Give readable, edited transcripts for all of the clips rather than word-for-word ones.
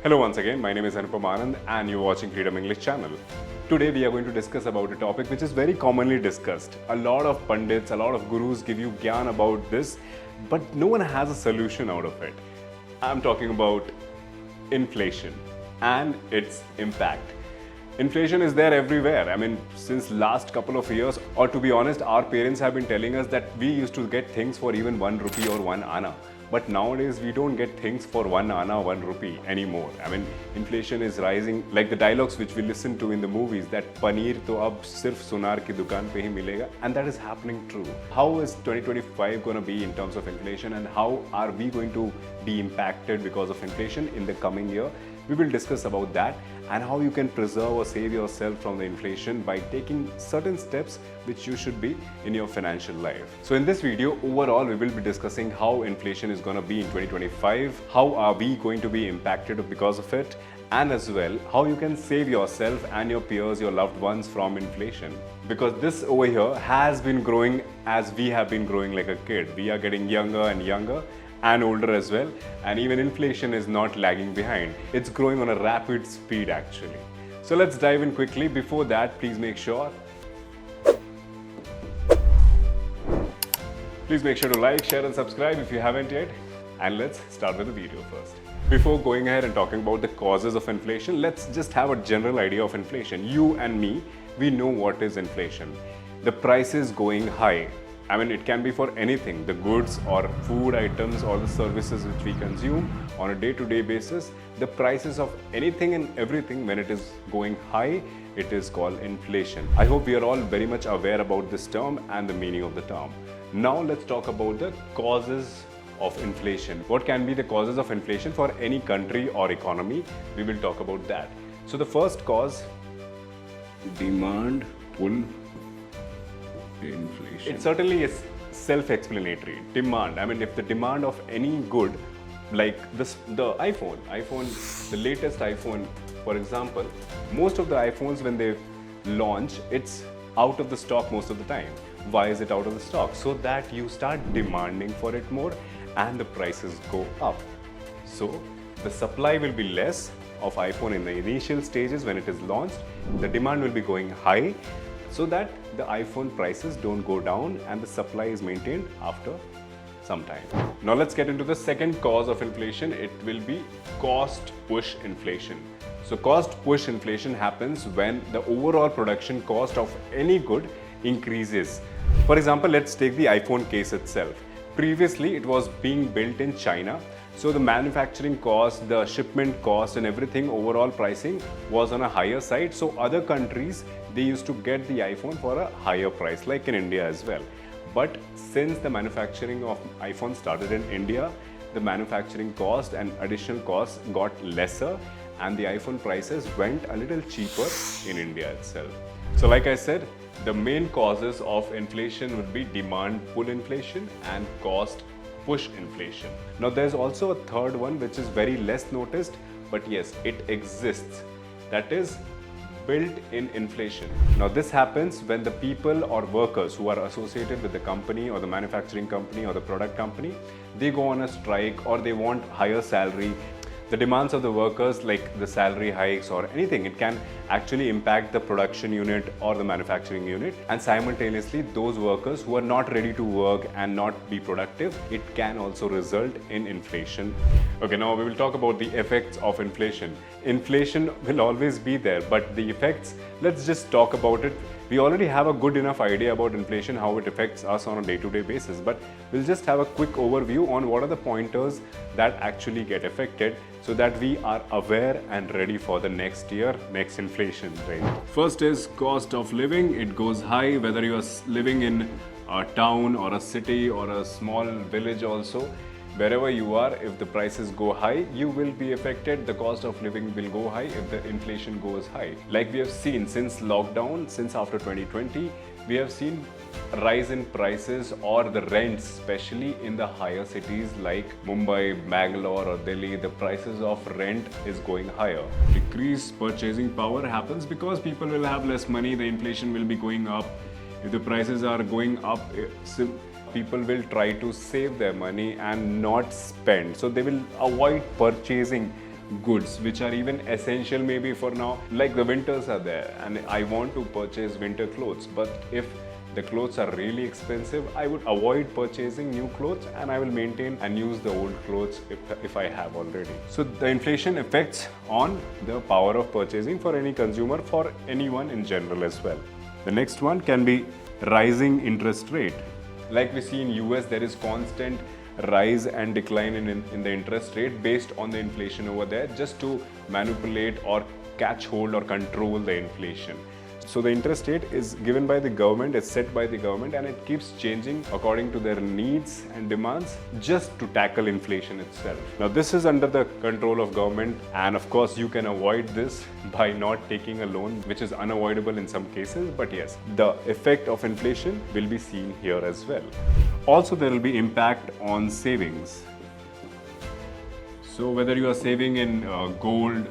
Hello once again, my name is Anupam Anand and you're watching Freedom English channel. Today we are going to discuss about a topic which is very commonly discussed. A lot of pundits, a lot of gurus give you gyan about this, but no one has a solution out of it. I'm talking about inflation and its impact. Inflation is there everywhere. I mean, since last couple of years, or to be honest, our parents have been telling us that we used to get things for even 1 rupee or 1 anna. But nowadays, we don't get things for 1 anna, 1 rupee anymore. I mean, inflation is rising. Like the dialogues which we listen to in the movies, that paneer to ab sirf sunar ki dukaan pe hi milega. And that is happening true. How is 2025 going to be in terms of inflation, and how are we going to be impacted because of inflation in the coming year? We will discuss about that and how you can preserve or save yourself from the inflation by taking certain steps which you should be in your financial life. So in this video, overall, we will be discussing how inflation is going to be in 2025, how are we going to be impacted because of it, and as well, how you can save yourself and your peers, your loved ones from inflation. Because this over here has been growing as we have been growing like a kid. We are getting younger and younger, and older as well, and even inflation is not lagging behind. It's growing on a rapid speed actually. So let's dive in quickly. Before that, please make sure to like, share and subscribe if you haven't yet. And let's start with the video first. Before going ahead and talking about the causes of inflation, let's just have a general idea of inflation. You and me, we know what is inflation. The prices going high. I mean, it can be for anything, the goods or food items or the services which we consume on a day-to-day basis. The prices of anything and everything, when it is going high, it is called inflation. I hope we are all very much aware about this term and the meaning of the term. Now let's talk about the causes of inflation. What can be the causes of inflation for any country or economy? We will talk about that. So the first cause, demand pull inflation. It certainly is self-explanatory. Demand. I mean, if the demand of any good, like this, the iPhone, the latest iPhone, for example, most of the iPhones when they launch, it's out of the stock most of the time. Why is it out of the stock? So that you start demanding for it more and the prices go up. So the supply will be less of iPhone in the initial stages when it is launched. The demand will be going high, so that the iPhone prices don't go down and the supply is maintained after some time. Now let's get into the second cause of inflation. It will be cost push inflation. So cost push inflation happens when the overall production cost of any good increases. For example, let's take the iPhone case itself. Previously, it was being built in China. So the manufacturing cost, the shipment cost and everything, overall pricing was on a higher side. So other countries, they used to get the iPhone for a higher price, like in India as well. But since the manufacturing of iPhone started in India, the manufacturing cost and additional costs got lesser and the iPhone prices went a little cheaper in India itself. So like I said, the main causes of inflation would be demand pull inflation and cost push inflation. Now there's also a third one which is very less noticed, but yes, it exists. That is built-in inflation. Now this happens when the people or workers who are associated with the company or the manufacturing company or the product company, they go on a strike or they want higher salary. The demands of the workers, like the salary hikes or anything, it can actually impact the production unit or the manufacturing unit, and simultaneously those workers who are not ready to work and not be productive, it can also result in inflation. Okay, now we will talk about the effects of inflation. Inflation will always be there, but the effects, let's just talk about it. We already have a good enough idea about inflation, how it affects us on a day-to-day basis, but we'll just have a quick overview on what are the pointers that actually get affected so that we are aware and ready for the next year, next inflation rate. First is cost of living. It goes high whether you are living in a town or a city or a small village also. Wherever you are, if the prices go high, you will be affected. The cost of living will go high if the inflation goes high. Like we have seen since lockdown, since after 2020, we have seen a rise in prices or the rents, especially in the higher cities like Mumbai, Bangalore or Delhi. The prices of rent is going higher. Decreased purchasing power happens because people will have less money, the inflation will be going up. If the prices are going up, people will try to save their money and not spend. So they will avoid purchasing goods which are even essential maybe for now, like the winters are there and I want to purchase winter clothes, but if the clothes are really expensive, I would avoid purchasing new clothes and I will maintain and use the old clothes if I have already. So the inflation affects on the power of purchasing for any consumer, for anyone in general as well. The next one can be rising interest rate. Like we see in US, there is constant rise and decline in the interest rate based on the inflation over there, just to manipulate or catch hold or control the inflation. So the interest rate is given by the government, it's set by the government, and it keeps changing according to their needs and demands just to tackle inflation itself. Now this is under the control of government, and of course you can avoid this by not taking a loan, which is unavoidable in some cases, but yes, the effect of inflation will be seen here as well. Also, there will be impact on savings. So whether you are saving in gold,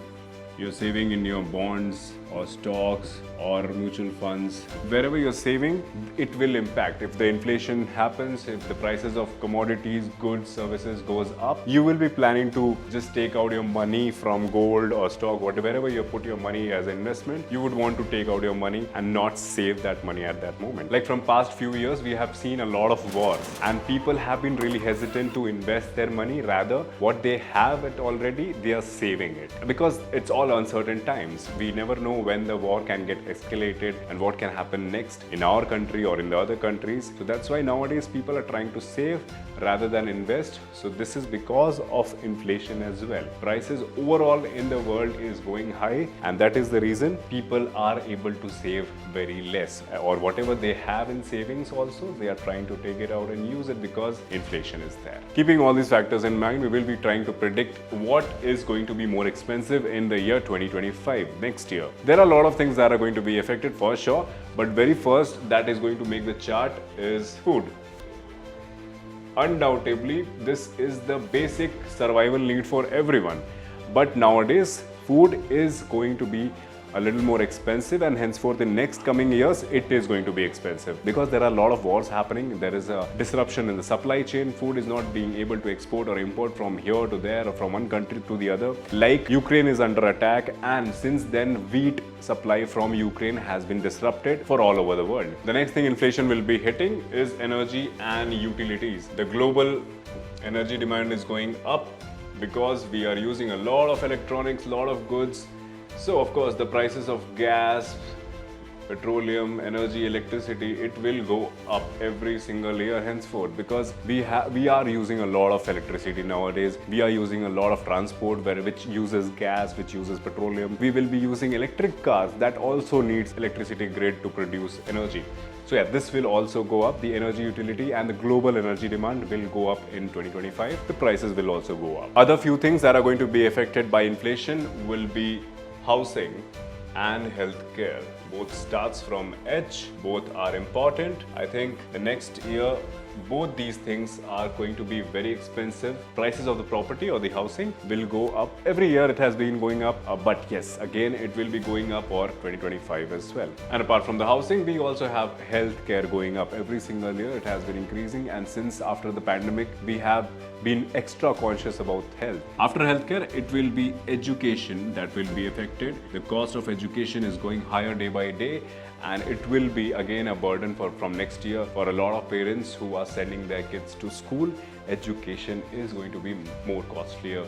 you're saving in your bonds or stocks or mutual funds, wherever you're saving, it will impact. If the inflation happens, if the prices of commodities, goods, services goes up, you will be planning to just take out your money from gold or stock, wherever you put your money as investment, you would want to take out your money and not save that money at that moment. Like from past few years, we have seen a lot of wars and people have been really hesitant to invest their money. Rather, what they have it already, they are saving it. Because it's all uncertain times. We never know when the war can get escalated and what can happen next in our country or in the other countries. So that's why nowadays people are trying to save rather than invest. So this is because of inflation as well. Prices overall in the world is going high, and that is the reason people are able to save very less, or whatever they have in savings also, they are trying to take it out and use it because inflation is there. Keeping all these factors in mind, we will be trying to predict what is going to be more expensive in the year 2025, next year. There are a lot of things that are going to be affected for sure, but very first that is going to make the chart is food. Undoubtedly, this is the basic survival need for everyone. But nowadays, food is going to be a little more expensive, and henceforth in next coming years it is going to be expensive because there are a lot of wars happening. There is a disruption in the supply chain. Food is not being able to export or import from here to there or from one country to the other. Like Ukraine is under attack, and since then wheat supply from Ukraine has been disrupted for all over the world. The next thing inflation will be hitting is energy and utilities. The global energy demand is going up because we are using a lot of electronics, a lot of goods. So of course the prices of gas, petroleum, energy, electricity, it will go up every single year henceforth because we are using a lot of electricity nowadays. We are using a lot of transport which uses gas, which uses petroleum. We will be using electric cars that also needs electricity grid to produce energy. So yeah, this will also go up. The energy utility and the global energy demand will go up in 2025. The prices will also go up. Other few things that are going to be affected by inflation will be housing and healthcare. Both starts from H, both are important. I think the next year both these things are going to be very expensive. Prices of the property or the housing will go up. Every year it has been going up, but yes, again it will be going up for 2025 as well. And apart from the housing, we also have healthcare going up. Every single year it has been increasing, and since after the pandemic we have been extra conscious about health. After healthcare, it will be education that will be affected. The cost of education is going higher day by day, and it will be again a burden from next year for a lot of parents who are sending their kids to school. Education is going to be more costlier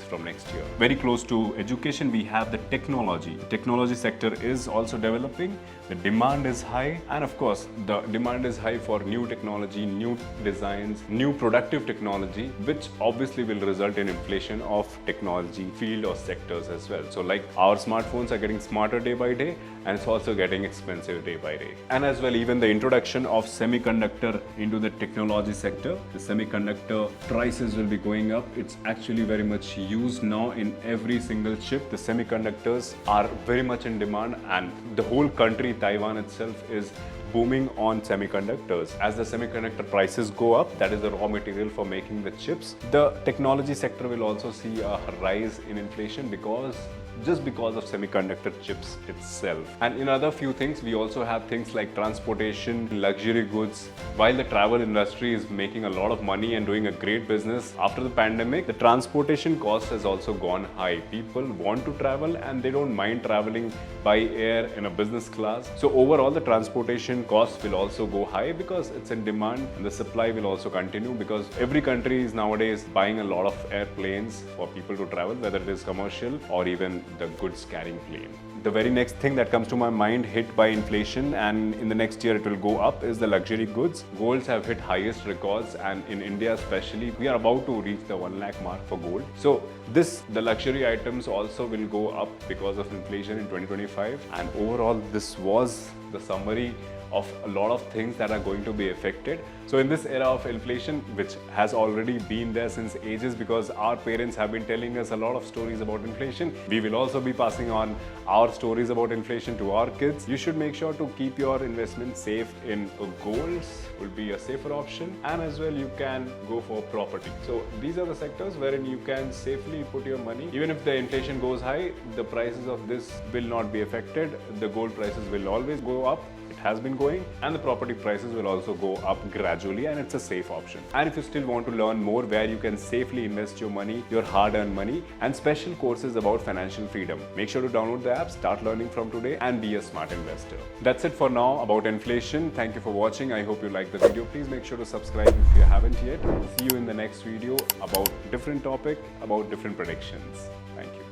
from next year. Very close to education, we have the technology. The technology sector is also developing. The demand is high, and of course the demand is high for new technology, new designs, new productive technology, which obviously will result in inflation of technology field or sectors as well. So like our smartphones are getting smarter day by day, and it's also getting expensive day by day. And as well, even the introduction of semiconductor into the technology sector, the semiconductor prices will be going up. It's actually very much used now in every single chip. The semiconductors are very much in demand, and the whole country, Taiwan itself, is booming on semiconductors. As the semiconductor prices go up, that is the raw material for making the chips, the technology sector will also see a rise in inflation because just because of semiconductor chips itself. And in other few things, we also have things like transportation, luxury goods. While the travel industry is making a lot of money and doing a great business after the pandemic, the transportation cost has also gone high. People want to travel and they don't mind traveling by air in a business class. So overall, the transportation costs will also go high because it's in demand, and the supply will also continue because every country is nowadays buying a lot of airplanes for people to travel, whether it is commercial or even the goods carrying plane. The very next thing that comes to my mind, hit by inflation, and in the next year it will go up, is the luxury goods. Golds have hit highest records, and in India especially, we are about to reach the 1 lakh mark for gold. So the luxury items also will go up because of inflation in 2025. And overall, this was the summary of a lot of things that are going to be affected. So in this era of inflation, which has already been there since ages because our parents have been telling us a lot of stories about inflation, we will also be passing on our stories about inflation to our kids. You should make sure to keep your investment safe in golds, will be a safer option, and as well you can go for property. So these are the sectors wherein you can safely put your money. Even if the inflation goes high, the prices of this will not be affected. The gold prices will always go up. It has been going, and the property prices will also go up gradually, and it's a safe option. And if you still want to learn more where you can safely invest your money, your hard-earned money, and special courses about financial freedom, make sure to download the app, start learning from today, and be a smart investor. That's it for now about inflation. Thank you for watching. I hope you liked the video. Please make sure to subscribe if you haven't yet. See you in the next video about different topic, about different predictions. Thank you.